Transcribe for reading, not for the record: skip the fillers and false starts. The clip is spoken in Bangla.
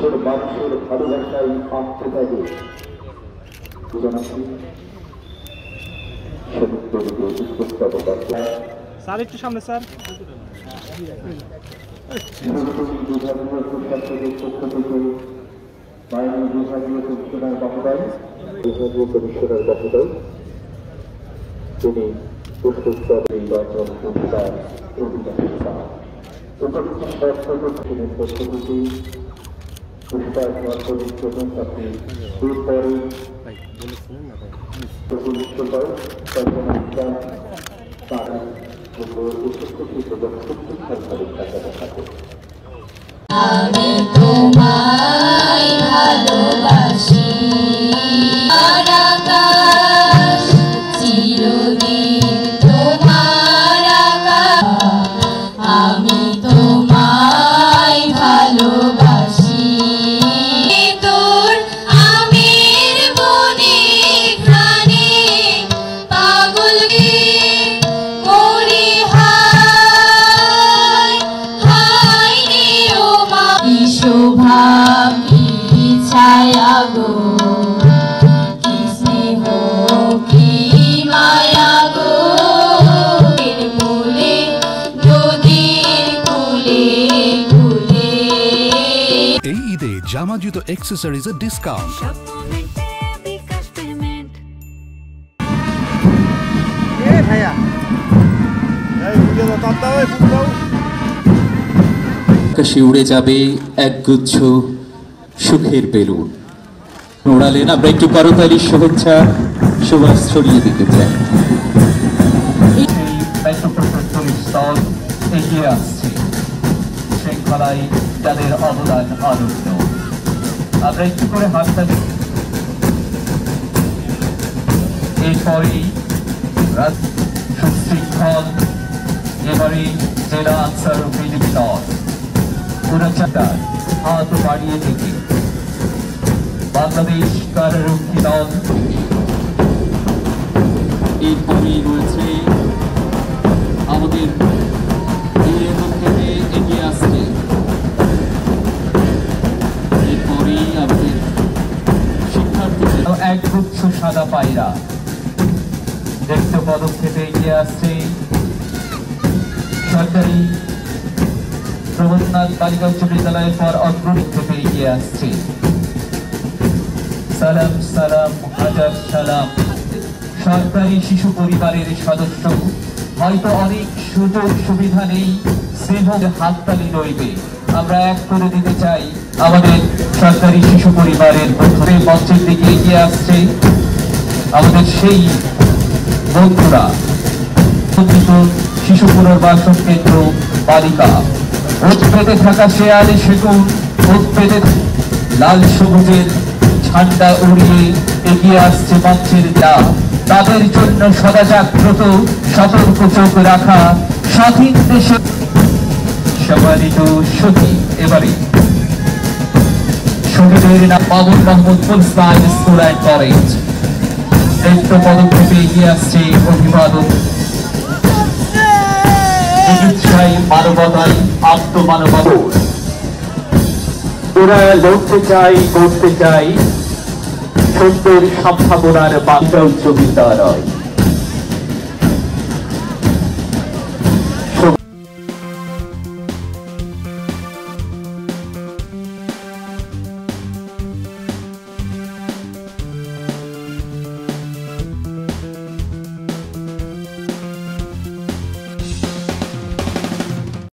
দেশের মানুষের ভালোবাসায় আত্মত্যাগে স্যার একটু সামনে স্যার। তিনি পুষ্পস্তর নির্বাচন পুরস্কার অধিকার উপযুক্ত সরকারের পদ্ধতি পুরস্কার অর্জনের জন্য আপনি এরপরে তারা আমি তোমায় ভালোবাসি আকাশ চিরদিন তোমার আকাশ আমি তোমায় ভালোবাসি তোর আমের বনে ঘ্রাণে পাগল মরি হায় হায় রে ও মা কি শোভা কি ছায়া গো কি স্নেহ কি মায়া গো এর মূলে নদীর কূলে কূলে এই ঈদে জামা জুতো অ্যাক্সেসরিজের ডিসকাউন্ট। আকাশে উড়ে যাবে একগুচ্ছ সুখের বেলুন। ওড়ালেন আমরা একটু করতালির শুভেচ্ছা সুবাস ছড়িয়ে দিতে চাই। এগিয়ে আসছে শৃঙ্খলায় যাদের অবদান অনন্য, আমরা একটু করে হাততালি। এরপরেই সুশৃঙ্খল এবারে জেলা আনসারুদ্দিন দল পুরচার হাত বাড়িয়ে থেকে বাংলাদেশ কারারক্ষী দল। এরপরেই রয়েছে আমাদের থেকে এগিয়ে আসছে, এরপরেই আমাদের শিক্ষার্থীদের একগুচ্ছ সাদা পায়রা দেখতে পদক্ষেপে এগিয়ে আসছে সরকারি প্রবন্ধনাথ বালিকা উচ্চ বিদ্যালয়ের পর অগ্রণী থেকে এগিয়ে আসছে। সালাম সালাম হাজার সালাম সরকারি শিশু পরিবারের সদস্য। হয়তো অনেক সুযোগ সুবিধা নেই, স্নেহ হাততালি রইবে। আমরা এক করে দিতে চাই আমাদের সরকারি শিশু পরিবারের বন্ধুদের মঞ্চের দিকে এগিয়ে আসছে আমাদের সেই বন্ধুরা শিশু পুনর্বাসন কেন্দ্র বালিকা। ওত পেতে থাকা শেয়ালে সেগুন, ওত পেতে লাল সবুজের ঝান্ডা উড়িয়ে এগিয়ে আসছে মঞ্চের দা। তাদের জন্য সদা জাগ্রত সতর্ক চোখ রাখা স্বাধীন দেশে সম্মানিত শহীদ। এবারে শহীদের নাম Babul Mahmud municipal school and college. দায়িত্ব পদক্ষেপে এগিয়ে আসছে অভিভাবক চিকিৎসায় মানবতায় আত্মমানববোধ। ওরা লড়তে চাই করতে চাই সুন্দর সম্ভাবনার বাংলা উচ্চ বিদ্যালয়।